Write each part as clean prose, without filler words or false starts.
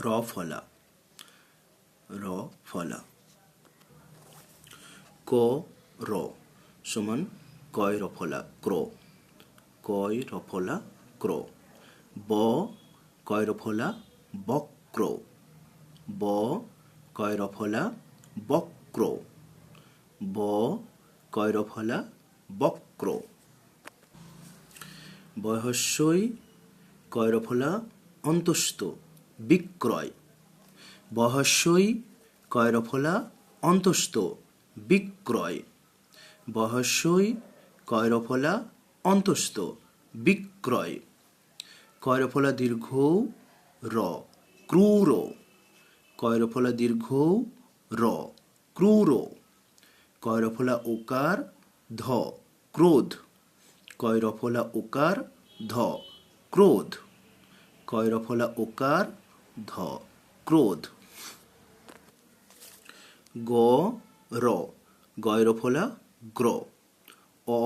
র ফলা, র ফলা। ক র সমান কয় র ফলা ক্র, কয় র ফলা ক্র। ব কয় র ফলা বক্র, ব কয় র ফলা বক্র, ব কয় র ফলা বক্র। বহস্যই কয় র ফলা অন্তস্থ বিক্রয়, বহস্যই কয় র ফলা অন্তস্থ বিক্রয়, বহস্যই কয় র ফলা অন্তস্থ বিক্রয়। কয় র ফলা দীর্ঘ র ক্রূর, কয় র ফলা দীর্ঘ র ক্রূর। কয় র ফলা ওকার ধ ক্রোধ, কয় র ফলা ওকার ধ ক্রোধ, কয় র ফলা ওকার ধ ক্রোধ। গ র গয় র ফলা গ্র, অ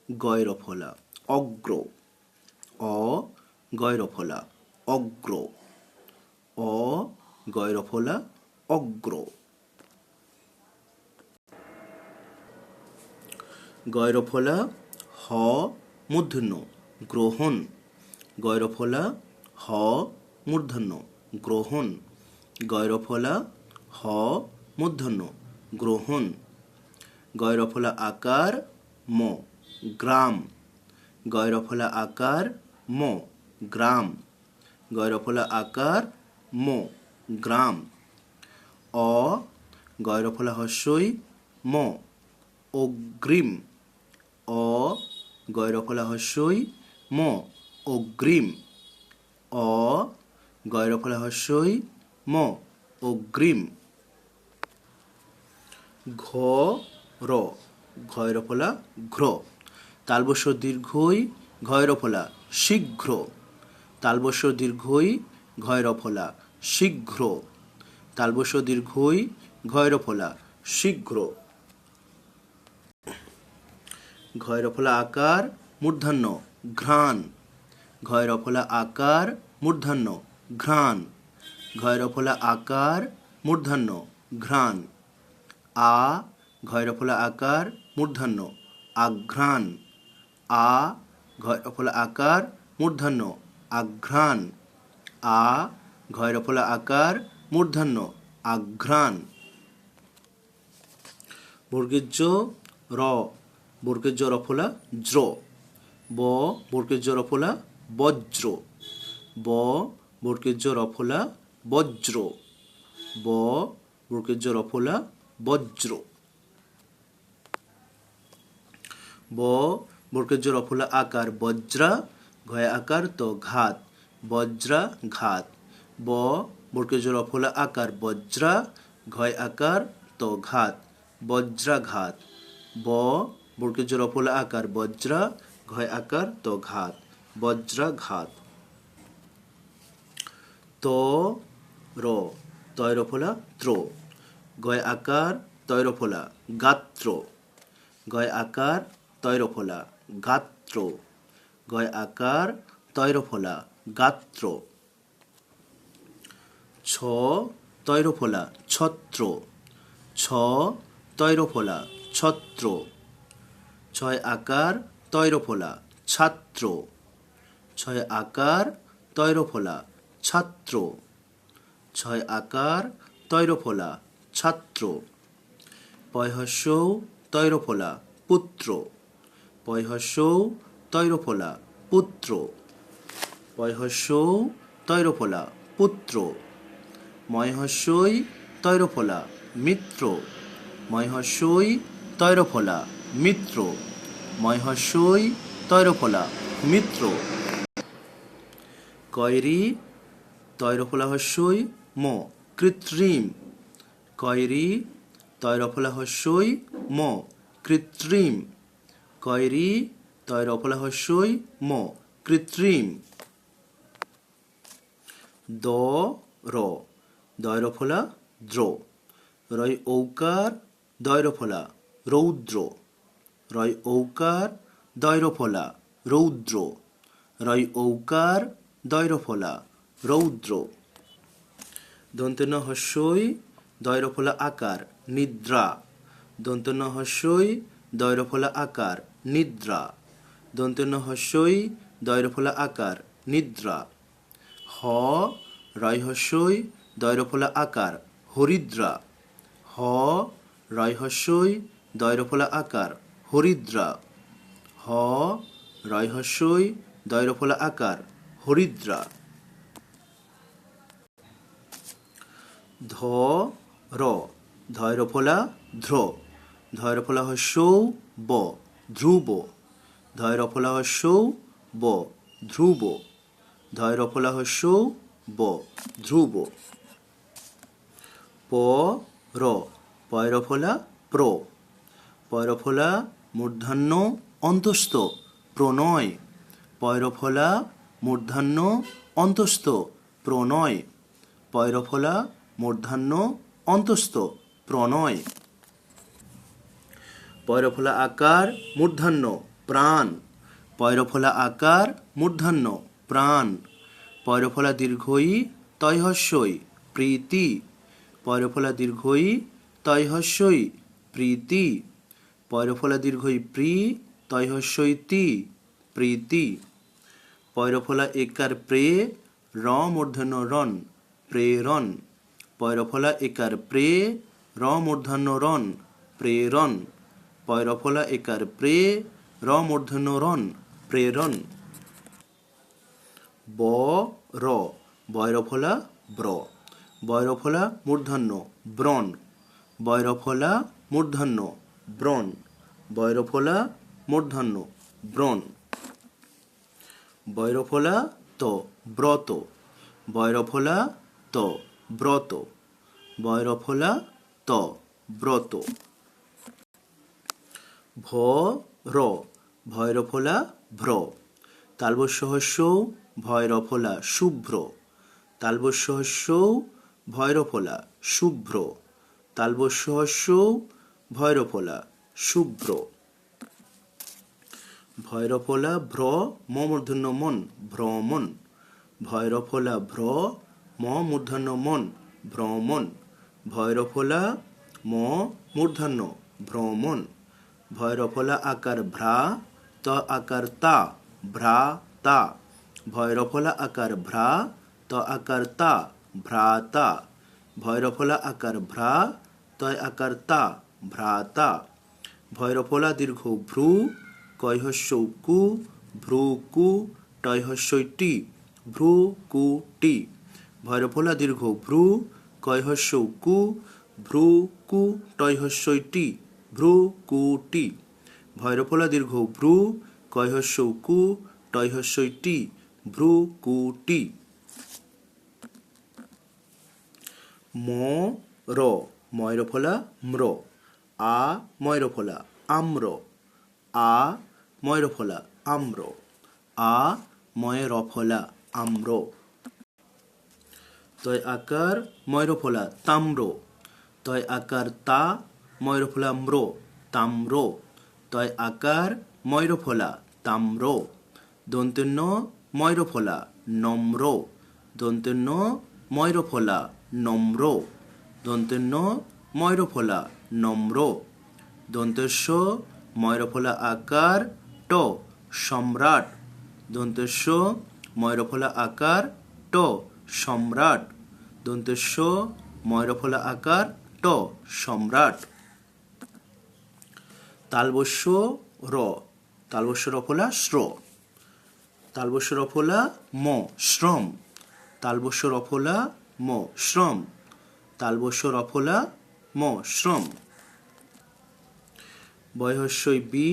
গয় র ফলা অগ্র, অ গয় র ফলা অগ্র, অ গয় র ফলা অগ্র। গয় র ফলা হ মূর্ধন্য গ্রহণ, গয় র ফলা হ মূর্ধন্য গ্রহণ, গয় র ফলা হ মূর্ধন্য গ্রহণ। গয় র ফলা আকার ম গ্রাম, গয় র ফলা আকার ম গ্রাম, গয় র ফলা আকার ম গ্রাম। অ গয় র ফলা হস্যই ম অগ্রিম, অ গয় র ফলা হস্যই ম অগ্রিম, অ গয় র ফলা হস্যই ম অগ্রিম। ঘ র ঘয় র ফলা ঘ্র, তালবস্য দীর্ঘই ঘয় র ফলা শীঘ্র, তালবস্য দীর্ঘই ঘয় র ফলা শীঘ্র, তালবস্য দীর্ঘই ঘয় র ফলা শীঘ্র। ঘয় র ফলা আকার মূর্ধন্য ঘ্রাণ, ঘয় র ফলা আকার মূর্ধন্য ঘ্রাণ, ঘয় র ফলা আকার মূর্ধন্য ঘ্রাণ। আ ঘয় র ফলা আকার মূর্ধন্য আঘ্রাণ, আ ঘয় র ফলা আকার মূর্ধন্য আঘ্রাণ, আ ঘয় র ফলা আকার মূর্ধন্য আঘ্রাণ। বর্গীয় র বর্গীয় র ফলা জ্র, ব বর্গীয় র ফলা বজ্র, ব বর্গীয় র ফলা বজ্র, ব বর্গীয় র ফলা বজ্র। ব বর্গীয় র ফলা আকার বজ্রা, ঘয় আকার তো ঘাত বজ্রা ঘাত, ব বর্গীয় র ফলা আকার বজ্রা, ঘয় আকার তো ঘাত বজ্রাঘাত, ব বর্গীয় র ফলা আকার বজ্রা, ঘয় আকার তো ঘাত বজ্রাঘাত। ত র তয় র ফলা ত্র, গয় আকার তয় র ফলা গাত্র, গয় আকার তয় র ফলা গাত্র, গয় আকার তয় র ফলা গাত্র। ছ তয় র ফলা ছত্র, ছ তয় র ফলা ছত্র, ছয় আকার তয় র ফলা ছাত্র, ছয় আকার তয় র ফলা ছাত্র, ছয় আকার তয় র ফলা ছাত্র। পয় হস্যৌ তয় র ফলা পুত্র, পয় হস্যৌ তয় র ফলা পুত্র, পয় হস্যৌ তয় র ফলা পুত্র। ময় হস্যই তয় র ফলা মিত্র, ময় হস্যই তয় র ফলা মিত্র, ময় হস্যই তয় র ফলা মিত্র। কয়রি তয় র ফলা হস্যই ম কৃত্রিম, কয়রি তয় র ফলা হস্যই ম কৃত্রিম, কয়রি তয় র ফলা হস্যই ম কৃত্রিম। দ র দয় র ফলা দ্র, রয় ঔকার দয় র ফলা রৌদ্র, রয় ঔকার দয় র ফলা রৌদ্র, রয় ঔকার দয় র ফলা রৌদ্র। দন্তেন্য হস্যই দয়রফলা আকার নিদ্রা। দন্তেন্য হস্যই দয়রফলা আকার নিদ্রা। দন্তেন্য হস্যই দয়রফলা আকার নিদ্রা। হ রয় হস্যই দয়রফলা আকার হরিদ্রা। হ রয় হস্যই দয়রফলা আকার হরিদ্রা। হ রয় হস্যই দয়রফলা আকার হরিদ্রা। ধ র ধয়রফলা ধ্র। ধয়রফলা হস্যৌ ব ধ্রুব। ধয়রফলা হস্যৌ ব ধ্রুব। ধয়রফলা হস্যৌ ব ধ্রুব। প র পয়রফলা প্র। পয়রফলা মূর্ধন্য অন্তস্থ প্রণয়। পয়রফলা মূর্ধন্য অন্তস্থ প্রণয়। পয়রফলা মূর্ধন্য অন্তস্থ প্রণয়। পয়রফলা আকার মূর্ধন্য প্রাণ। পয়রফলা আকার মূর্ধন্য প্রাণ। পয়রফলা দীর্ঘই তয়হস্যই প্রীতি। পয়রফলা দীর্ঘই তয়হস্যই প্রীতি। পয়রফলা দীর্ঘই প্রি তয়হস্যই তি প্রীতি। পয়রফলা একার প্রে র মূর্ধন্য রণ প্রেরণ। পয়রফলা একার প্রে র মূর্ধন্য রণ প্রেরণ। পয়রফলা একার প্রে র মূর্ধন্য রণ প্রেরণ। ব র বয়রফলা ব্র। বয়রফলা মূর্ধন্য ব্রণ। বয়রফলা মূর্ধন্য ব্রণ। বয়রফলা মূর্ধন্য ব্রণ। বয়রফলা ত ব্রত। বয়রফলা ত ব্রত। বয়রফলা ত ব্রত। ভ র ভয়রফলা ভ্র। তালবস্য হস্যৌ ভয়রফলা শুভ্র। তালবস্য হস্যৌ ভয়রফলা শুভ্র। তালবস্য হস্যৌ ভয়রফলা শুভ্র। ভয়রফলা ভ্র ম মূর্ধন্য মন ভ্রমণ। ভয়রফলা ভ্র ম মূর্ধন্য মন ভ্রমণ। ভয়রফলা ম মূর্ধন্য ভ্রমণ। ভয়রফলা আকার ভ্রা ত আকার তা ভ্রা তা। ভয়রফলা আকার ভ্রা ত আকার তা ভ্রাতা। ভয়রফলা আকার ভ্রা তয় আকার তা ভ্রাতা। ভয়রফলা দীর্ঘ ভ্রু কয়হস্যৌ কু ভ্রু কু টয়হস্যই টি ভ্রু কু টি। ভয়রফলা দীর্ঘ ভ্রু কয়হস্যৌ কু ভ্রু কু টয়হস্যই টি ভ্রু কু টি। ভয়রফলা দীর্ঘ ভ্রু কয়হস্যৌ কু টয়হস্যই টি ভ্রু কু টি। ম র ময়রফলা ম্র। আ ময়রফলা আম্র। আ ময়রফলা আম্র। আ ময়রফলা আম্র। তয় আকার ময়রফলা তাম্র। তয় আকার তা ময়রফলা ম্র তাম্র। তয় আকার ময়রফলা তাম্র। দন্তেন্য ময়রফলা নম্র। দন্তেন্য ময়রফলা নম্র। দন্তেন্য ময়রফলা নম্র। দন্তেস্য ময়রফলা আকার ট সম্রাট। দন্তেস্য ময়রফলা আকার ট সম্রাট। দন্তেস্য ময়রফলা আকার ট সম্রাট। তালবস্য র তালবস্য রফলা শ্র। তালবস্য রফলা ম শ্রম। তালবস্য রফলা ম শ্রম। তালবস্য রফলা ম শ্রম। বয়হস্যই বি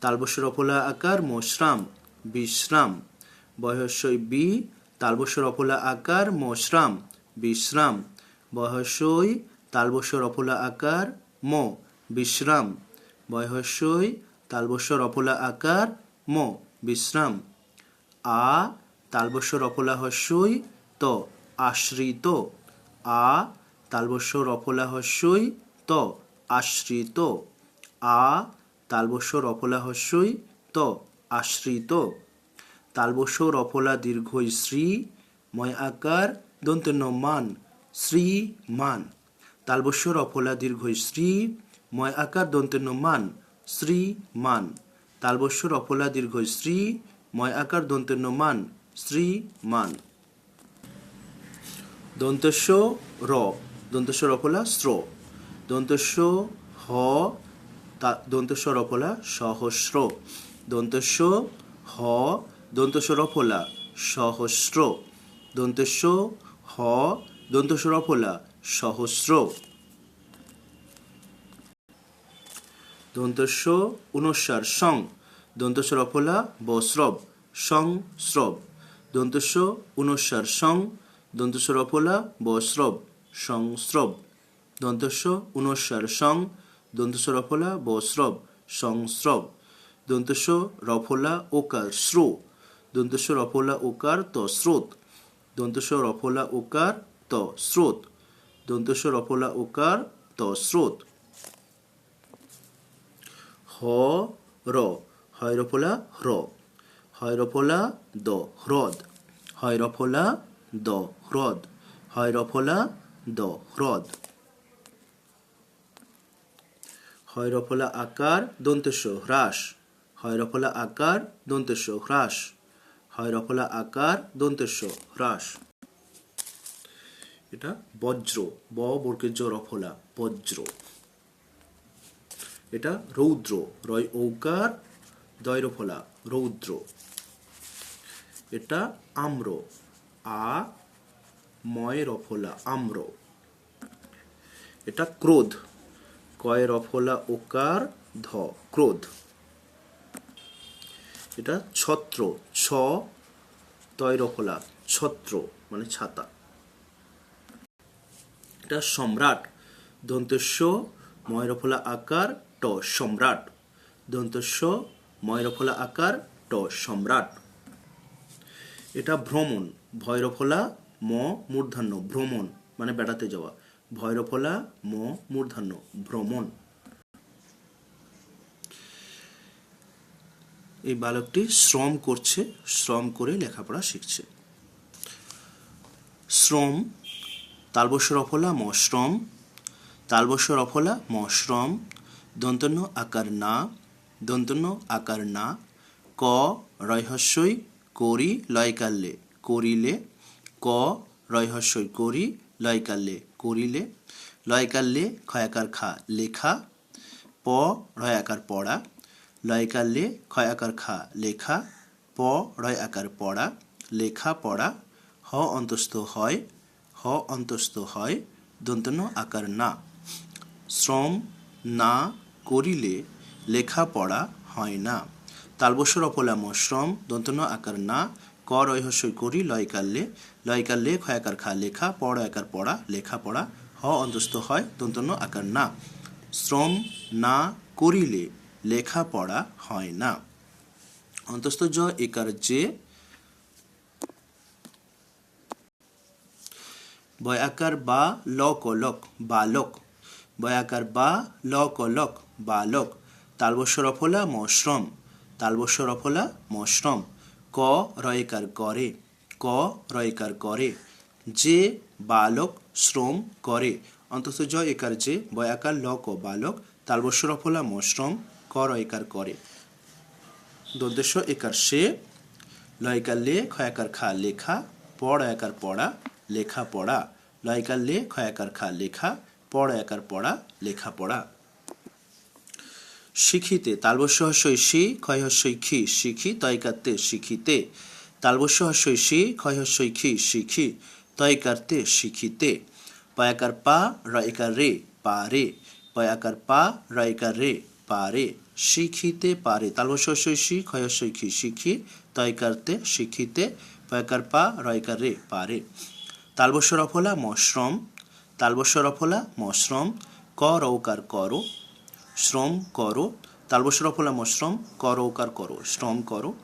তালবস্য রফলা আকার মশ্রাম বিশ্রাম। বয়হস্যই বি তালবস্য রফলা আকার মশ্রাম বিশ্রাম। বয়হস্যই তালবস্য রফলা আকার ম বিশ্রাম। বয়হস্যই তালবস্য রফলা আকার ম বিশ্রাম। আ তালবস্য রফলা হস্যই ত আশ্রিত। আ তালবস্য রফলা হস্যই ত আশ্রিত। আ তালবস্য রফলা হস্যই ত আশ্রিত। তালবস্য রফলা দীর্ঘই শ্রী ময় আকার দন্তেন্য মান শ্রীমান। তালবস্য রফলা দীর্ঘই শ্রী, ময় আকার দন্তের ন মান, শ্রীমান। তালবস্য রফলা দীর্ঘই শ্রী, ময় আকার দন্তের ন মান, শ্রীমান। দন্তস্য র, দন্তস্য রফলা স্র। দন্তস্য হ, দন্তস্য রফলা সহস্র। দন্তস্য হ, দন্তস্য রফলা সহস্র। দন্তস্য হ, দন্তস্য রফলা সহস্র। দন্তস্য ঊনস্বার সং, দন্তস্য রফলা বস্রব, সংস্রব। দন্তস্য ঊনস্বার সং, দন্তস্য রফলা বস্রব, সংস্রব। দন্তস্য ঊনস্বার সং, দন্তস্য রফলা বস্রব, সংস্রব। দন্তস্য রফলা ওকার শ্রো, দন্তস্য রফলা ওকার ত স্রোত। দন্তস্য রফলা ওকার ত স্রোত। দন্তস্য রফলা ওকার ত স্রোত। হ র, হয় রফলা হ্র। হয় রফলা দ হ্রদ। হয় রফলা দ হ্রদ। হয় রফলা দ হ্রদ। হয় রফলা আকার দন্তেস্য হ্রাস। হয় রফলা আকার দন্তেস্য হ্রাস। হয় রফলা আকার দন্তেস্য হ্রাস। এটা বজ্র, ব বর্গের জ রফলা বজ্র। এটা রৌদ্র, রয় ঔকার দয় রফলা রৌদ্র। এটা আম্র, আ ময় রফলা আম্র। এটা ক্রোধ, কয় রফলা ওকার ধ ক্রোধ। এটা ছত্র, ছ তয় রফলা ছত্র মানে ছাতা। এটা সম্রাট, দন্তস্য ময় রফলা আকার ট সম্রাট। দন্তস্য ময় রফলা আকার ট সম্রাট। এটা ভ্রমণ, ভয় রফলা ম মূর্ধন্য ভ্রমণ মানে বেড়াতে যাওয়া। ভয় রফলা ম মূর্ধন্য ভ্রমণ। এই বালকটি শ্রম করছে, শ্রম করে লেখাপড়া শিখছে। শ্রম, তালবস্য রফলা মশ্রম। তালবস্য রফলা মশ্রম। দন্তন্য আকার না, দন্তন্য আকার না। ক রয়হস্যই করি লয়কাল্যে করিলে। ক রয়হস্যই করি লয়কাল্যে করিলে। লয়কাল্যে ক্ষয়াকার খা লেখা। প রয় আকার পড়া। লয়কাল্যে ক্ষয় আকার খা লেখা। প রয় আকার পড়া, লেখা পড়া। হ অন্তস্থ হয়, হ অন্তস্থ হয়। দন্তন্য আকার না। শ্রম না করিলে লেখাপড়া হয় না। তালবস্য রফলা মশ্রম, দন্তন্য আকার না। ক রয়হস্যই করি লয়কাল্যে। লয়কাল্যে ক্ষয় আকার খা লেখা। প রয় আকার পড়া, লেখা পড়া। হ অন্তস্থ হয়, দন্তন্য আকার না। শ্রম না করিলে লেখাপড়া হয় না। অন্তস্থ জ একার যে, বয় আকার বা লক লক বালক। বয় আকার বা লক লক বালক। তালবস্য রফলা মশ্রম, তালবস্য রফলা মশ্রম। ক রয়কার করে, ক রয়কার করে। যে বালক শ্রম করে। অন্তস্থ জ একার যে, বয় আকার লক বালক। তালবস্য রফলা মশ্রম, ক রয়কার করে। দন্তেস্য একার সে, লয়কাল্যে ক্ষয়াকার খা লেখা। প রয়াকার পড়া, লেখা পড়া। লয়কাল্যে ক্ষয়াকার খা লেখা। প রয়াকার পড়া, লেখা পড়া। শিখিতে, তালবস্য হস্যই শি, ক্ষয় হস্যই খি শিখি তয়কার্তে শিখিতে। তালবস্য হস্যই শি, ক্ষয় হস্যই খি শিখি তয়কার্তে শিখিতে। পয়াকার পা রয়কার রে পারে। পয়াকার পা রয়কার রে পারে, শিখিতে পারে। তালবস্য হস্যই শি, ক্ষয় হস্যই খি শিখি তয়কার্তে শিখিতে। পয়াকার পা রয়কার রে পারে। তালবস্য রফলা মশ্রম, তালবস্য রফলা মশ্রম। ক রৌকার করো, শ্রম করো। তালবস্য রফলা মশ্রম, ক রৌকার করো, শ্রম করো।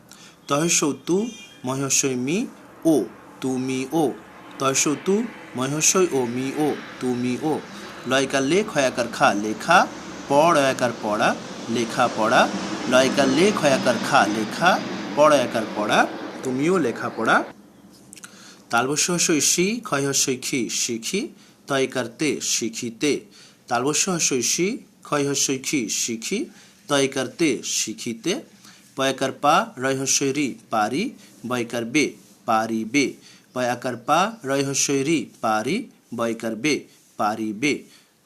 তয়স্য তু মহস্যই মি ও তুমি ও। তয়স্য তু মহস্যই ও মি ও তুমি ও। লয়কাল্যে ক্ষয়াকার খা লেখা। প রয়াকার পড়া, লেখা পড়া। লয়কাল্যে ক্ষয়াকার খা লেখা। প রয়াকার পড়া, তুমিও লেখা পড়া। তালবস্য হস্যই সি ক্ষয় হস্যই খি শিখি তয়কার তে শিখিতে তালবস্য হস্যই সি ক্ষয় হস্যই খি শিখি তয়কার তে শিখিতে পয়াকার পা রয় হস্যই রি পারি বয়কার বে পারিবে পয়াকার পা রয় হস্যই রি পারি বয়কার বে পারিবে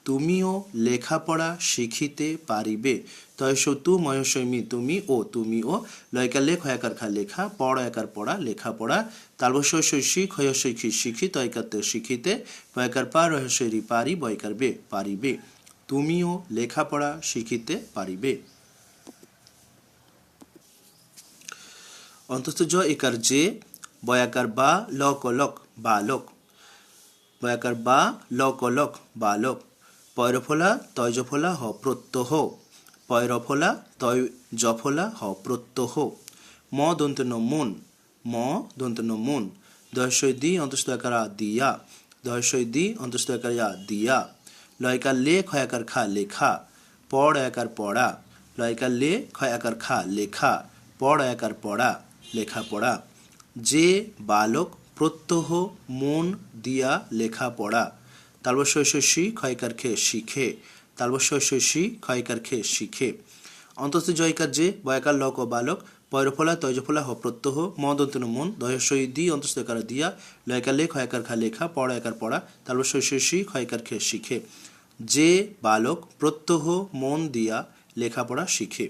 তুমিও লেখাপড়া শিখিতে পারিবে তয়স তু ময়সই মি তুমি ও তুমিও লয়কার লে ক্ষয়াকার খা লেখা পড়ায়াকার পড়া লেখাপড়া তালবস্যই সি ক্ষয়সই খি শিখি তয়কার তে শিখিতে পয়াকার পা রহস্যই রি পারি বয়কার বে পারিবে তুমিও লেখাপড়া শিখিতে পারিবে অন্তস্থ জ একার যে বয়াকার বা লক লক বালক বয়াকার বা লক লক বালক পয়রফলা তয়জফলা হ প্রত্যহ পয়রফলা তয় জফলা হ প্রত্যহ ম দন্তন্য মন ম দন্তন্য মন দহস্যই দি অন্তস্থ আকার দিয়া দহস্যই দি অন্তস্থ আকার দিয়া লয়কার লে ক্ষয়াকার খা লেখা পড় আকার পড়া লয়কার লে ক্ষয়াকার খা লেখা পড় আকার পড়া লেখাপড়া যে বালক প্রত্যহ মন দিয়া লেখাপড়া তালবস্যই সি ক্ষয়কার খে শিখে তালবস্যই সি ক্ষয়কার খে শিখে অন্তস্থ জয়কার যে বয়াকার লক ও বালক পয়রফলা তয়জফলা হ প্রত্যহ ম দন্তন্য মন দহস্যই দি অন্তস্থ আকার দিয়া লয়কার লে ক্ষয়াকার খা লেখা পড়া আকার পড়া তালবস্যই সি ক্ষয়কার খে শিখে যে বালক প্রত্যহ মন দিয়া লেখাপড়া শিখে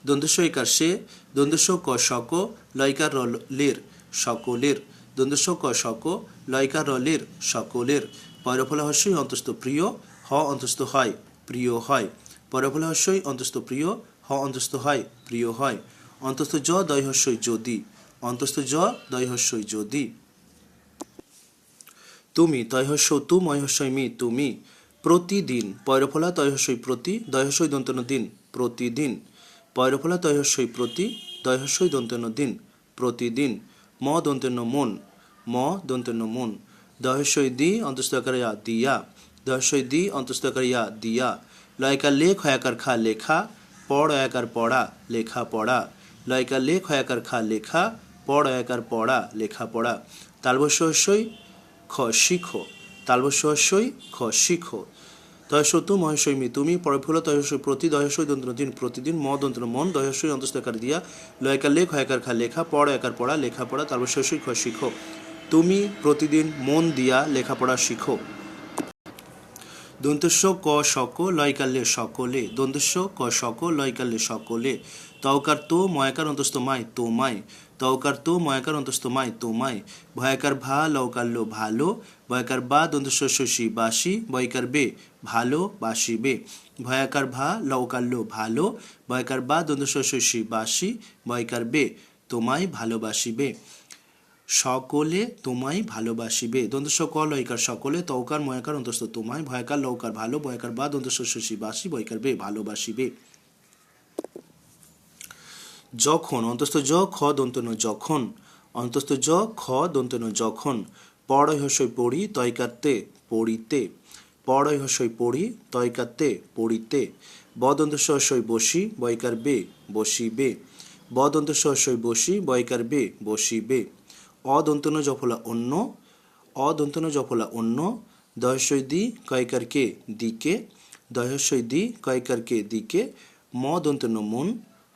দন্তস্ব ইকার সে দন্তস্ব ক শক লয়কার লের সকলের দন্তস্ব ক শক লয়কার লের সকলের পয়রফলা হস্যই অন্তস্থ প্রিয় হ অন্তস্থ হয় প্রিয় হয় পয়রফলা হস্যই অন্তস্থ প্রিয় হ অন্তস্থ হয় প্রিয় হয় অন্তস্থ জ দয় হস্যই যদি অন্তস্থ জ দয় হস্যই যদি তুমি তয়হস্য তু ময়হস্যই মি তুমি প্রতিদিন পয়রফলা তয়হস্যই প্রতি দয়হস্যই দন্তন্য দিন প্রতিদিন পয়রফলা তয়হস্যই প্রতি দয়হস্যই দন্তন্য দিন প্রতিদিন ম দন্তন্য মন ম দন্তন্য মন দহস্যই দি অন্তস্থ আকার দিয়া দহস্যই দি অন্তস্থ আকার দিয়া লয়কার লে ক্ষয়াকার খা লেখা পড় আকার পড়া লেখা পড়া লয়কার লে ক্ষয়াকার খা লেখা পড় আকার পড়া লেখা পড়া তালবস্যই খ শিখো তালবস্যই খ শিখো তয়স্য তু মহেশ্বই মি তুমি পরফুল তয়স্যই প্রতি দহস্যই দন্তন্য দিন প্রতিদিন ম দন্তন্য মন দহস্যই অন্তস্থ আকার দিয়া লয়কার লে ক্ষয়াকার খা লেখা পড় আকার পড়া লেখাপড়া তালবস্যই খ শিখো তুমি প্রতিদিন মন দিয়া লেখাপড়া শিখো দন্তস্ব ক শক লয়কাল্যে সকলে দন্তস্ব ক শক লয়কাল্যে সকলে তওকার তো ময়াকার অন্তস্থ মায় তোমায় তওকার তো ময়াকার অন্তস্থ মায় তোমায় ভয়াকার ভা লৌকাল্য ভালো ভয়াকার বা দন্তস্ব শশী বাসি বয়কার বে ভালো বাসিবে ভয়াকার ভা লৌকাল্য ভালো ভয়াকার বা দন্তস্ব শশী বাসি বয়কার বে তোমায় ভালোবাসিবে সকলে তোমায় ভালোবাসিবে দন্তস্ব ক লয়কার সকলে তৌকার ময়াকার অন্তস্থ তোমায় ভয়াকার লৌকার ভালো বয়কার বা দন্তস্ব শশী বাসি বয়কার বে ভালোবাসিবে যখন অন্তস্থ জ খ দন্তন্য যখন অন্তস্থ জ খ দন্তন্য যখন পড়য় হস্যই পড়ি তয়কারতে পড়িতে পড়য় হস্যই পড়ি তয়কারতে পড়িতে বদন্তস্ব হস্যই বসি বয়কার বে বসিবে বদন্তস্ব হস্যই বসি বয়কার বে বসিবে অদন্তন্য জফলা অন্য অদন্তন্য জফলা অন্য দহস্যই দি কয়কার কে দিকে দহস্যই দি কয়কার কে দিকে ম দন্তন্য মন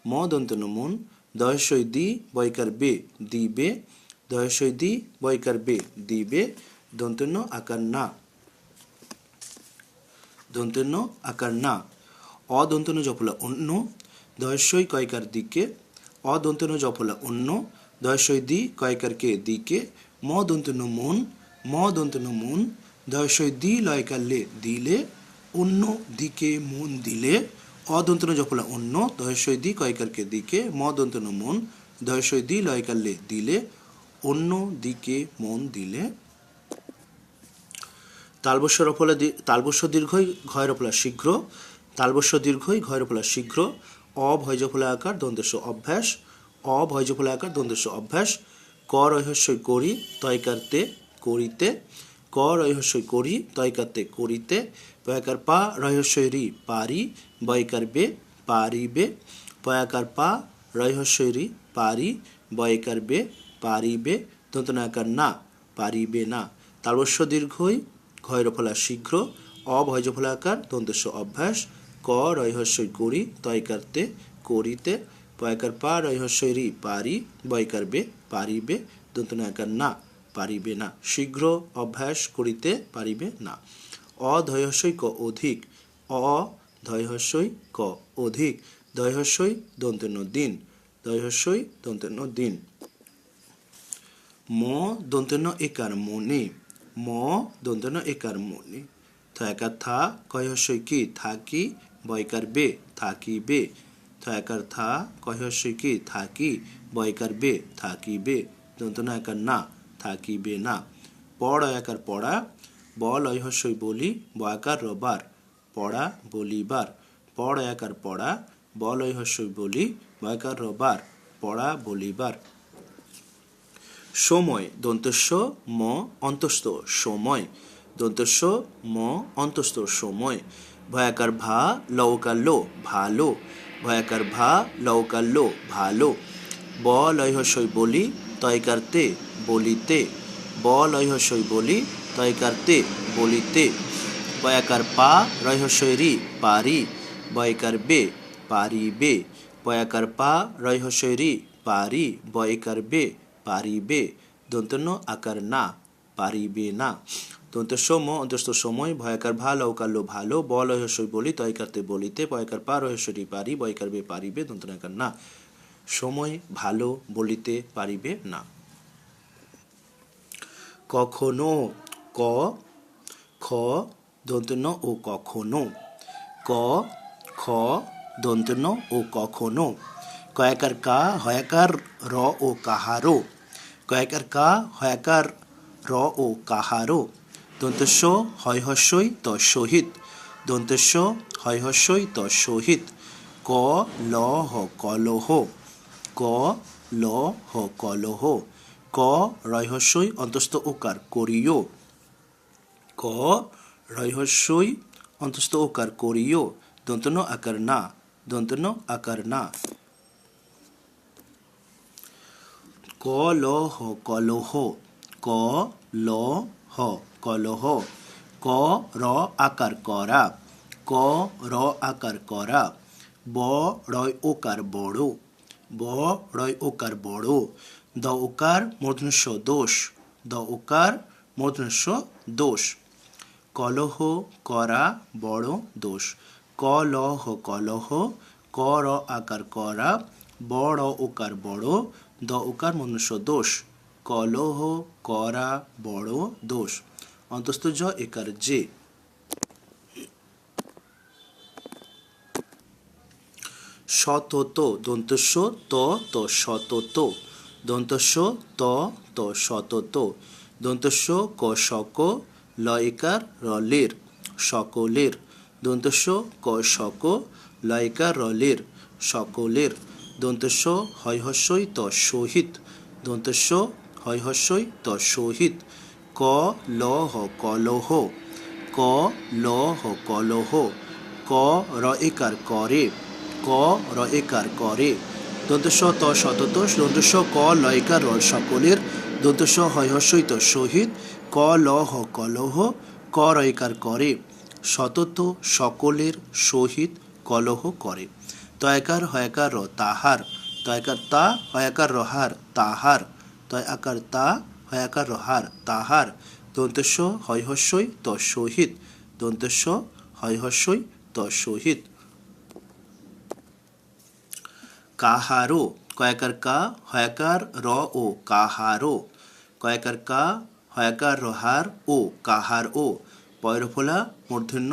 ম দন্তন্য মন দহস্যই দি বয়কার বে দিবে দহস্যই দি বয়কার বে দিবে দন্তন্য আকার না দন্তন্য আকার না অদন্তন্য জফলা অন্য দহস্যই কয়কার দিকে অদন্তন্য জফলা অন্য দহস্যই দি কয়কার কে দিকে ম দন্তন্য মন ম দন্তন্য মন দহস্যই দি লয়কার লে দিলে অন্য দিকে মন দিলে অদন্তন্য জফলা অন্য দহস্যই দি কয়কার কে দিকে ম দন্তন্য মন দহস্যই দি লয়কার লে দিলে অন্য দিকে মন দিলে তালবস্য রফলা তালবস্য দীর্ঘই ঘয় রফলা শীঘ্র তালবস্য দীর্ঘই ঘয় রফলা শীঘ্র অভয়জফলা আকার দন্তস্য অভ্যাস অভয়জফলা আকার দন্তস্য অভ্যাস ক রহস্যই করি তয়কারতে করিতে ক রহস্যই করি তয়কারতে করিতে পয়াকার পা রহস্যই রি পারি বয়কার বে পারিবে পয়াকার পা রহস্যই রি পারি বয়কার বে পারিবে দন্তনাকার না, পারিবে না। তালবস্য দীর্ঘই, ঘয়ের ফলা শীঘ্র, অভয়জ ফলাকার, দন্তস্ব অভ্যাস, ক রয়হস্যই করি, তয়কারতে করিতে, পয়কার পা রয়হস্যই রি পারি, বয়কার বে পারিবে, দন্তনাকার না, পারিবে না। শীঘ্র অভ্যাস করিতে পারিবে না। অধয়হস্যই ক অধিক, অধয়হস্যই ক অধিক, দয়হস্যই দন্তন্য দিন, দয়হস্যই দন্তন্য দিন। ম দন্তন্য একার মনে, ম দন্তন্য একার মনে। থয়াকার থা কয়হস্যই কি থাকি, বয়কার বে থাকিবে, থয়াকার থা কয়হস্যই কি থাকি, বয়কার বে থাকিবে, দন্তন্য একার না, থাকিবে না। পড়ায়াকার পড়া, বলয়হস্যই বলি, বয়াকার রবার, পড়া বলিবার, পড়ায়াকার পড়া, বলয়হস্যই বলি, বয়াকার রবার, পড়া বলিবার। সময় দন্তস্ব ম অন্তস্থ সময়, দন্তস্ব ম অন্তস্থ সময়। ভয়াকার ভা লৌকার লো ভালো, ভয়াকার ভা লৌকার লো ভালো। ব লয়হস্যই বলি, তয়কার তে বলিতে, ব লয়হস্যই বলি, তয়কার তে বলিতে। বয়াকার পা রয়হস্যই রি পারি, বয়কার বে পারিবে, বয়াকার পা রয়হস্যই রি পারি, বয়কার বে পারিবে, দন্তন্য আকার না, পারিবে না। দন্তস্ব ম অন্তস্থ সময়, ভয়াকার ভা লৌকার লো ভালো, ব লয়হস্যই বলি, তয়কারতে বলিতে, বয়কার পা রয়হস্যই রি পারি, বয়কার বে পারিবে, দন্তন্য আকার না। সময় ভালো বলিতে পারিবে না। কখনো, ক খ দন্তন্য ও কখনো, ক খ দন্তন্য ও কখনো। কয়াকার কা হয়াকার র ও কাহারো, কয়াকার কা হয়াকার র ও কাহারো। দন্তস্ব হয়হস্যই তৎসহিত, দন্তস্ব হয়হস্যই তৎসহিত। ক ল হ কলহ, ক ল হ কলহ। ক রয়হস্যই অন্তস্থ ওকার করিও, ক রয়হস্যই অন্তস্থ ওকার করিও, দন্তন্য আকার না, দন্তন্য আকার না। ক ল হ কলহ, ক ল হ কলহ। ক র আকার করা, ক র আকার করা। ব রয় ওকার বড়, ব রয় ওকার বড়। দ ওকার মূর্ধন্য ষ দোষ, দ ওকার মূর্ধন্য ষ দোষ। কলহ করা বড় দোষ। ক ল হ কলহ, ক র আকার করা, ব র ওকার বড়, দ ওকার মূর্ধন্য ষ দোষ। কলহ করা বড় দোষ। অন্তস্থ জ একার যে। শতত দন্তস্ব ত ত শতত, দন্তস্ব ত ত শতত। দন্তস্ব ক শক লয়কার রলের, সকলের, দন্তস্ব ক শক লয়কার রলের, সকলের। দন্তস্ব হয়হস্যই ত সহিত, দন্তস্ব হয়হস্যই ত সহিত। ক ল হ কলহ, ক ল হ কলহ। ক র একার করে, ক র একার করে। দন্তস্ব ত শতত, দন্তস্ব ক লয়কার র সকলের, দন্তস্ব হয়হস্যই ত সহিত। ক ল হ কলহ, ক রয়কার করে, শতত সকলের সহিত কলহ করে। তয়কার হয়াকার র তাহার, তয়কার তা হয়াকার রহার তাহার, তয় আকার তা হয়াকার রহার তাহার। দন্তস্ব হয়হস্যই ত সহিত, দন্তস্ব হয়হস্যই ত সহিত। কাহারো, কয়াকার কা হয়াকার র ও কাহারো, কয়াকার কা হয়াকার রহার ও কাহার ও। পয়রফলা মূর্ধন্য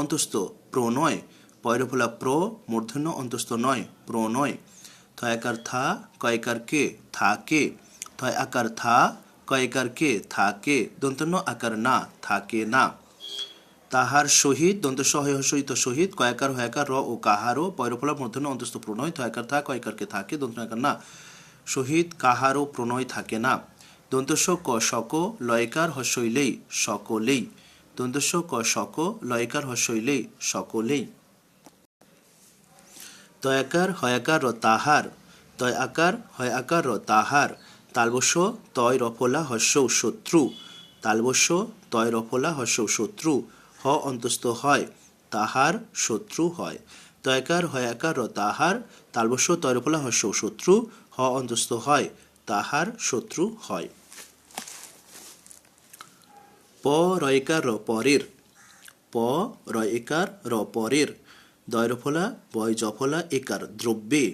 অন্তস্থ প্রণয়, পয়রফলা প্র মূর্ধন্য অন্তস্থ নয় প্রণয়। থয়াকার থা কয়কার কে থাকে, থয় আকার থা কয়কার কে থাকে, দন্তন্য আকার না, থাকে না। তাহার সহিত, দন্তস্ব হয়হস্যই ত সহিত, কয়াকার হয়াকার র ও কাহারো, পয়রফলা মূর্ধন্য অন্তস্থ প্রণয়, থয়াকার থা কয়কার কে থাকে, দন্তন্য আকার না, সহিত কাহারও প্রণয় থাকে না। দন্তস্ব ক শক লয়কার হস্যইলেই সকলেই, দন্তস্ব ক শক লয়কার হস্যইলেই সকলেই। তয়াকার হয়াকার র তাহার, তয় আকার হয় আকার র তাহার, তালবস্য তয় রফলা হস্য উ শত্রু, তালবস্য তয় রফলা হস্য উ শত্রু, হ অন্তস্থ হয় তাহার শত্রু হয়। তয়কার হয়াকার র তাহার, তালবস্য তয় রফলা হস্য উ শত্রু, হ অন্তস্থ হয় তাহার শত্রু হয়। প রয়কার র পরের, প রয়কার র পরের, দয় রফলা বয় জফলা একার দ্রব্যে,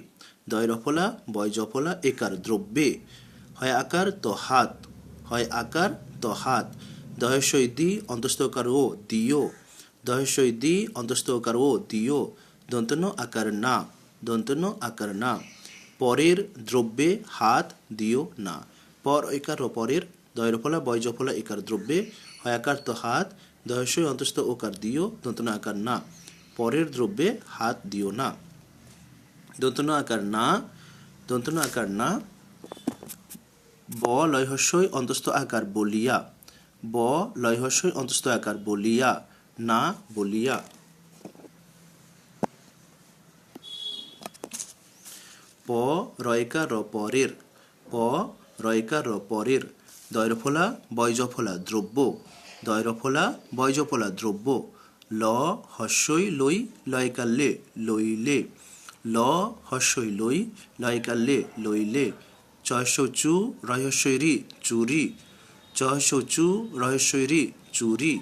দয় রফলা বয় জফলা একার দ্রব্যে, হয় আকার তো হাত, হয় আকার তো হাত, দহস্যই দি অন্তস্থকার ও দিও, দহস্যই দি অন্তস্থকার ও দিও, দন্তন্য আকার না, দন্তন্য আকার না, পরের দ্রব্যে হাত দিও না। পর একার ও পরের, দয় রফলা বয় জফলা একার দ্রব্যে, হয় আকার তো হাত, দহস্যই অন্তস্থ ওকার দিও, দন্তন্য আকার না, পরের দ্রব্যে হাত দিও না। দন্তন্য আকার না, দন্তন্য আকার না। ব লয় হস্যই অন্তস্থ আকার বলিয়া, ব লয় হস্যই অন্তস্থ আকার বলিয়া, না বলিয়া। প রয়কার র পরের, প রয়কার র পরের, দয় রফলা বয় জফলা দ্রব্য, দয় রফলা বয় জফলা দ্রব্য, ল হস্যই লই লয়কার লে লইলে, ল হস্যই লই লয়কার লে লইলে, চহস্য চু রহস্যই রি চুরি, চহস্য চু রহস্যই রি চুরি,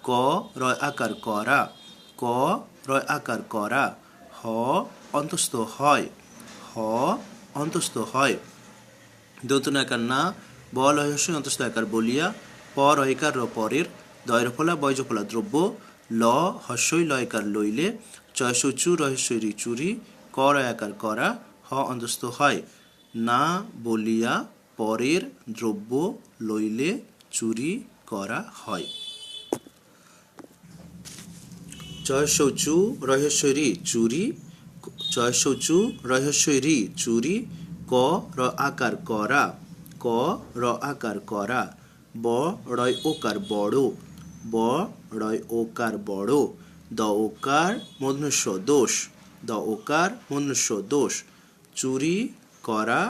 ক রয় আকার করা, ক রয় আকার করা, হ অন্তস্থ হয়, হ অন্তস্থ হয়। দন্তন্য আকার না, ব লয় হস্যই অন্তস্থ আকার বলিয়া, প রয়কার র পরের, দয় রফলা বয় জফলা দ্রব্য, ল হস্যই লয়কার লইলে, চয়স্য চু রহস্যই রি চুরি, ক রয় আকার করা, হ অন্তস্থ হয়, না বলিয়া পরের দ্রব্য লইলে চুরি করা হয়। চয়স্য চু রহস্যই রি চুরি, চয়স্য চু রহস্যই রি চুরি, ক র আকার করা, ক র আকার করা, ব রয় ওকার বড়, ব রয় ওকার বড়, দ ওকার মনুষ্য দোষ, দ ওকার মনুষ্য দোষ, চুরি করা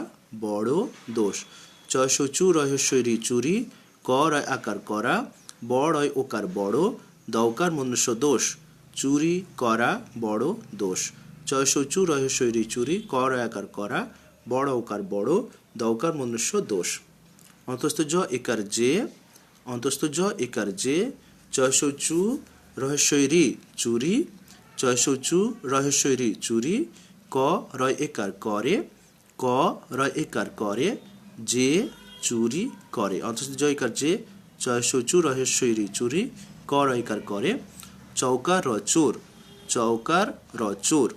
বড় দোষ। চয়স্য চু রহস্যই রি চুরি, ক রয় আকার করা, ব রয় ওকার বড়, দ ওকার মনুষ্য দোষ, চুরি করা বড় দোষ। চয়স্য চু রহস্যই রি চুরি, ক রয় আকার করা, বড় ওকার বড়, দ ওকার মনুষ্য দোষ। অন্তস্থ জ একার যে, অন্তস্থ জ একার যে, চয়স্য চু রহস্যই রি চুরি, চয়স্য চু রহস্যই রি চুরি, ক রয় একার করে, ক রয় একার করে, যে চুরি করে। অন্তস্থ জ একার যে, চয়স্য চু রহস্যই রি চুরি, ক রয় একার করে, চৌকার র চোর, চৌকার র চোর।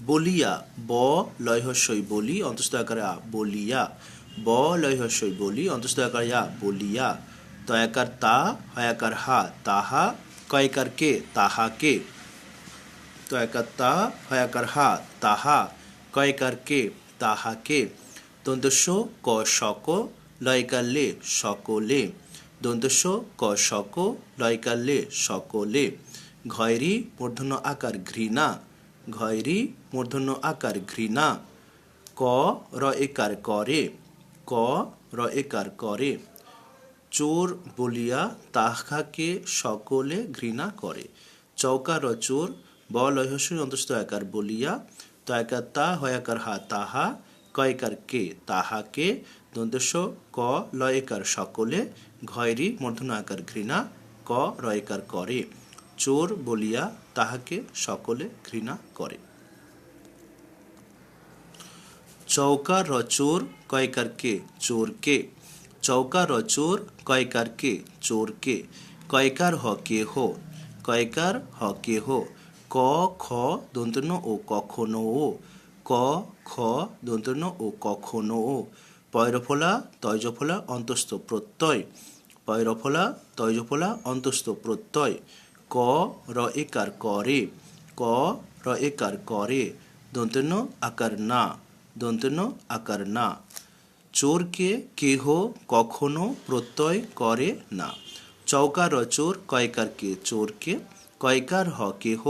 বলিয়া, ব লয় হস্যই বলি অন্তস্থ আকারে আ বলিয়া, ব লয় হস্যই বলি অন্তস্থ আকারে আ বলিয়া, তয়াকার তা হয়াকার হা তাহা, কয়কার কে তাহাকে, তয়াকার তা হয়াকার হা তাহা, কয়কার কে তাহাকে, দন্তস্য ক শক লয়কার লে সকলে, দন্তস্য ক শক লয়কার লে সকলে, ঘয়রি মূর্ধন্য আকার ঘৃণা, ঘয়রি মূর্ধন্য আকার ঘৃণা, ক র একার করে, ক র একার করে, চোর বলিয়া তাহাকে সকলে ঘৃণা করে। চৌকার র চোর, ব লয় হস্যই অন্তস্থ আকার বলিয়া, তয়াকার তা হয়াকার হা তাহা, কয়কার কে তাহাকে, দন্তস্য ক লয় একার সকলে, ঘয়রি মূর্ধন্য আকার ঘৃণা, ক র একার করে, চোর বলিয়া তাহাকে সকলে ঘৃণা করে। চৌকার র চোর, কয়কার কে চোরকে, চৌকার র চোর, কয়কার কে চোরকে, কয়কার হ কেহ, কয়কার হ কেহ, ক খ দন্তন্য ও কখনো ও, ক খ দন্তন্য ও কখনো ও, পয়রফলা তয়জফলা অন্তস্থ প্রত্যয়, পয়রফলা তয়জফলা অন্তস্থ প্রত্যয়, ক র একার করে, ক র একার করে, দন্তন্য আকার না, দন্তন্য আকার না। চোরকে কেহ কখনো প্রত্যয় করে না। চৌকার র চোর, কয়কার কে চোরকে, কয়কার হ কেহ,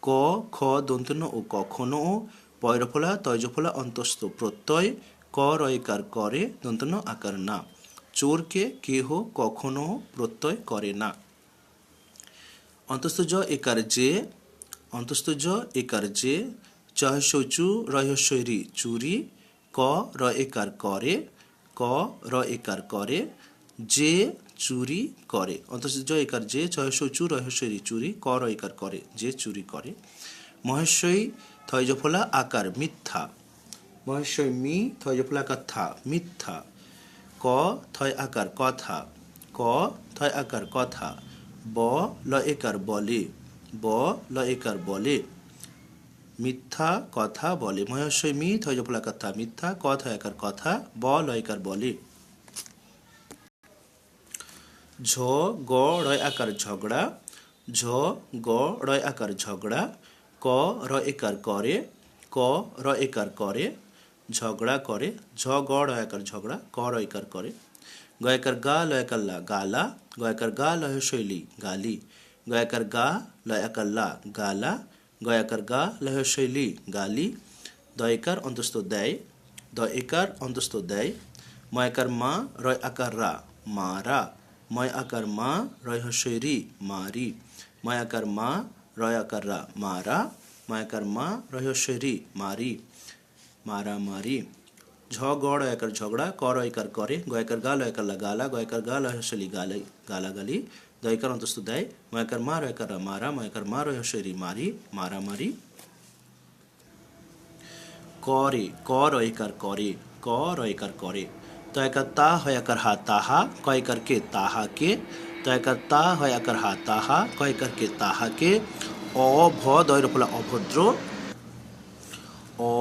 ক খ দন্তন্য ও কখনো ও, পয়রফলা তয়জফলা অন্তস্থ প্রত্যয়, ক রয়কার করে দন্তন্য আকার না। চোরকে কেহ কখনো প্রত্যয় করে না। অন্তস্থ জ একার যে, অন্তস্থ জ একার যে, চহস্য চু রহস্য রি চুরি, ক র একার করে, ক র একার করে, যে চুরি করে। অন্তস্থ জ একার যে, চহস্য চু রহস্য রি চুরি, ক র একার করে, যে চুরি করে। মহেশ্বই থয়জফলা আকার মিথ্যা, মহেশ্বই মি থয়জফলা আকার থা মিথ্যা। ক থয় আকার কথা, ক থয় আকার কথা, ব ল একার বলে, ব ল একার বলে, মিথ্যা কথা বলে। মহেশ্বই মি থয়জফলা আকার থা মিথ্যা, ক থয় আকার কথা, ব ল একার বলে। ঝ গ রয় আকার ঝগড়া, ঝ গ রয় আকার ঝগড়া, ক র একার করে, ক র একার করে, ঝগড়া করে। ঝ গ রয় আকার ঝগড়া, ক র একার করে। গয়াকার গা লয়াকার লা গালা, গয়াকার গা লয় শৈলী গালি, গয়াকার গা লয়াকার লা গালা, গয়াকার গা লয় শৈলী গালি। দয়কার অন্তস্থ দেয়, দ একার অন্তস্থ দেয়। ময়াকার মা রয় আকার রা মারা, ময় আকার মা রয় হস্যই রি মারি, ময় আকার মা রয় আকার রা মারা, ময়াকার মা রয় হস্যই রি মারি, মারামারি। ঝ গ রয়াকার ঝগড়া, ক রয়কার করে, গয়াকার গা লয়াকার লা গালা, গয়াকার গা লয় হস্যই গালি গালাগালি। দয়কার অন্তস্থ দেয়। ময়াকার মা রয়াকার রা মারা, ময়াকার মা রয় হস্যই রি মারি, মারামারি। করে, ক রয়কার করে, ক রয়কার করে। তয়কার তা হয়াকার হা তাহা, কয়কার কে তাহাকে, তয়কার তা হয়াকার হা তাহা, কয়কার কে তাহাকে। অ ভ দয়র ফলা অভদ্র, অ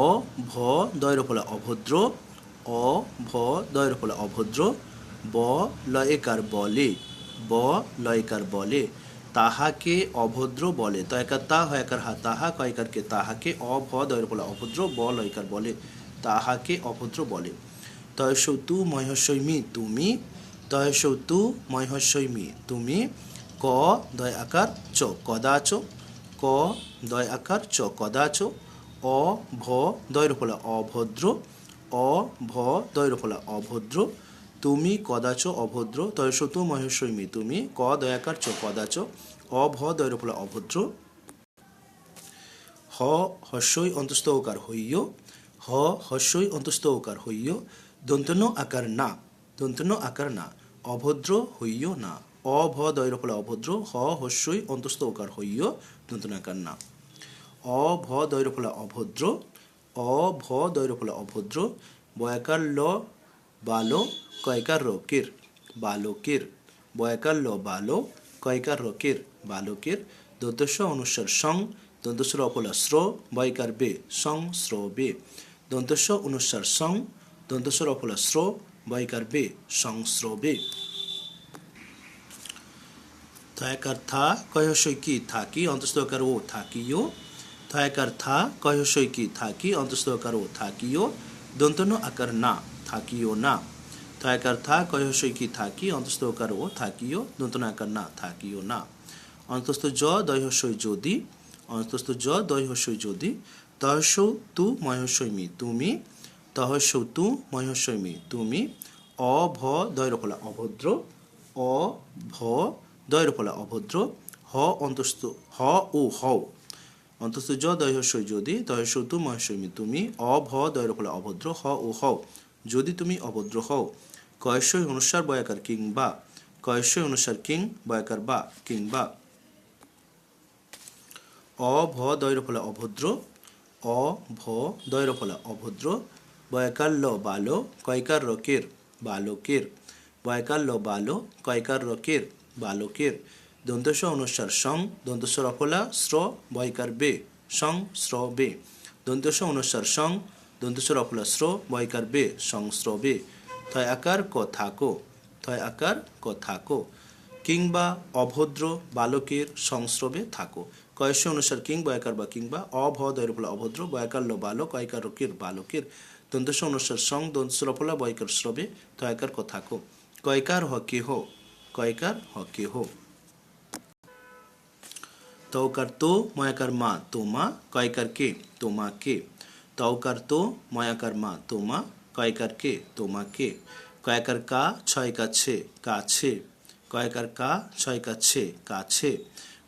ভ দয়র ফলা অভদ্র, অ ভ দয়র ফলা অভদ্র। ব লয়কার বলে, ব লয়কার বলে। তাহাকে অভদ্র বলে। তয়কার তা হয়াকার হা তাহা, কয়কার কে তাহাকে, অ ভ দয়র ফলা অভদ্র, ব লয়কার বলে, তাহাকে অভদ্র বলে। তয়সৌ তু ময়হস্যই মি তুমি, তয়সৌ তু ময়হস্যই মি তুমি। ক দয় আকার চ কদাচ, ক দয় আকার চ কদাচ। অ ভ দয়র ফলা অভদ্র, অ ভ দয়র ফলা অভদ্র। তুমি কদাচ অভদ্র। তয়সৌ তু মহেশ্বই মি তুমি, ক দয়াকার চ কদাচ, অ ভ দয়র ফলা অভদ্র। হ হস্যই অন্তস্থ ওকার হইয়, হ হস্যই অন্তস্থ ওকার হইয়। দন্তন্য আকার না, দন্তন্য আকার না। অভদ্র হইয় না। অ ভ দয়র ফলা অভদ্র, হ হস্যই অন্তস্থ ওকার হইয়, দন্তন্য আকার না। অ ভ দয়র ফলা অভদ্র, অ ভ দয়র ফলা অভদ্র। বয়াকার ল বালো, কয়কার রকের বালকের, বয়াকার ল বালো, কয়কার রকের বালকের। দন্তস্ব অনুস্বার সং, দন্তস্ব অপলা স্র, বয়কার বে সং স্র বে। দন্তস্ব অনুস্বার সং, দন্তস্ব অপলা স্র, বয়কার বে সং স্র বে। থয়াকার থা কয়হস্যই কি থাকি, অন্তস্থকার ও থাকিও, থয়াকার থা কয়হস্যই কি থাকি, অন্তস্থকার ও থাকিও। দন্তন্য আকার না, থাকিও না। থয়াকার থা কয়হস্যই কি থাকি, অন্তস্থকার ও থাকিও, দন্তন্য আকার না, থাকিও না। অন্তস্থ জ দয়হস্যই যদি, অন্তস্থ জ দয়হস্যই যদি। তহস্যৌ তু ময়হস্যই মি তুমি, তহস্যৌ তু ময়হস্যই মি তুমি। অ ভ দয়র ফলা অভদ্র, অ ভ দয়র ফলা অভদ্র। হ অন্তস্থ হ ও হও, অন্তস্থ জ দয়হস্যই যদি, তহস্যৌ তু ময়হস্যই মি তুমি। অ ভ দয়র ফলা অভদ্র, হ ও হও, যদি তুমি অভদ্র হও। কয়স্যই অনুস্বার বয়াকার কিংবা, কয়স্যই অনুস্বার কিং বয়াকার বা কিংবা। অ ভ দয়র ফলা অভদ্র, অ ভ দয়র ফলা অভদ্র। বয়াকার ল বালো, কয়কার রকের বালকের, বয়াকার ল বালো, কয়কার রকের বালকের। দন্তস্ব অনুস্বার সং, দন্তস্ব রফলা স্র, বয়কার বে সং স্র বে। দন্তস্ব অনুস্বার সং, দন্তস্ব রফলা স্র, বয়কার বে সং স্র বে। থয় আকার ক থাকো, থয় আকার ক থাকো। কিংবা অভদ্র বালকের সংস্রবে থাকো। কয়স্য অনুসার কিং বয়াকার বা কিংবা। অ ভ দয়র ফলা অভদ্র, বয়াকার ল বালো, কয়কার রকের বালকের। দন্তস্ব অনুসার সং, দন্তস্ব রফলা বয়কার স্রবে, থয়াকার ক থাকো। কয়কার হ কেহ, কয়কার হ কেহ। তৌকার তো ময়াকার মা তোমা, কয়কার কে তোমাকে। তৌকার তো ময়াকার মা তোমা, কয়কার কে তোমাকে কয়কার কা ছয় কাছে কাছে কয়কার কা ছয় কাছে কাছে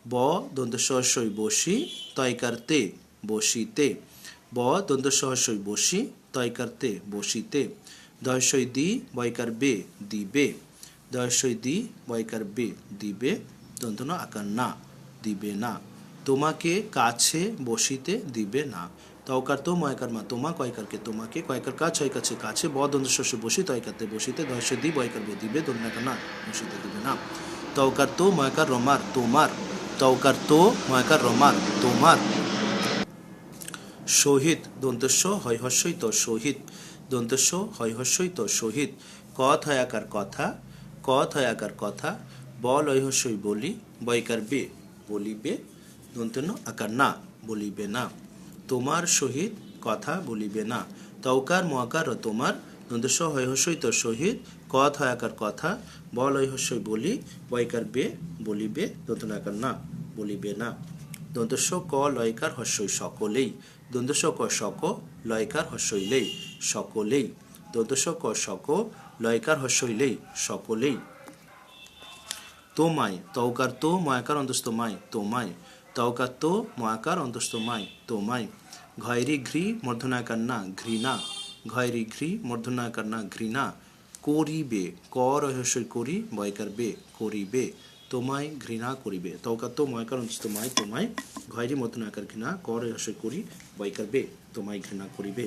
ব দন্ত সহস্রই বসি তয়কার তে বসিতে ব দন্ত সহস্রই বসি তয়কার তে বসিতে দয়সই দি বয়কার বে দিবে দয়সই দি বয়কার বে দিবে দন্ত ন আকার না দিবে না তোমাকে কাছে বসিতে দিবে না তওকার তো ময়কার মা তোমা কয়কার কে তোমাকে কয়কার কা ছয় কাছে কাছে ব দন্ত শস্য বসি তয়কাতে বসিতে দয়সই দি বয়কার বে দিবে দন্ত নাকার না বসিতে দিবে না তওকার তো ময়কার রমার তোমার তওকার তো ময়কার রমার তোমার শহীদ দন্তস্ব হয় হস্যই তো শহীদ দন্তস্ব হয় হস্যই তো শহীদ ক থয় আকার কথা ক থয় আকার কথা ব লয় হস্যই বলি বয়কার বে বলিবে দন্তন্য আকার না বলিবে না তোমার সহিত কথা বলিবে না তওকার মকার তোমার দন্তস্ব হয় হস্যই তো শহীদ ক থয় আকার কথা ব লয় হস্যই বলি বয়কার বে বলিবে দন্তন্য আকার না বলিবে না দন্তস্ব ক লয়কার হস্যই সকলেই দন্তস্ব ক শক লয়কার হস্যইলেই সকলেই দন্তস্ব ক শক লয়কার হস্যইলেই সকলেই তোমায় তওকার তো ময়াকার অন্তস্থ মায় তোমায় তওকার তো ময়াকার অন্তস্থ মায় তোমায় ঘয়রি ঘ্রি মূর্ধন্যাকার না ঘৃণা ঘয়রি ঘ্রি মূর্ধন্যাকার না ঘৃণা করিবে ক রহস্যই করি বয়কার বে করিবে তোমায় ঘৃণা করিবে তওকার তো ময়াকার অন্তস্থ মায় তোমায় ঘয়রি মূর্ধন্যাকার ঘৃণা ক রহস্যই করি বয়কার বে তোমায় ঘৃণা করিবে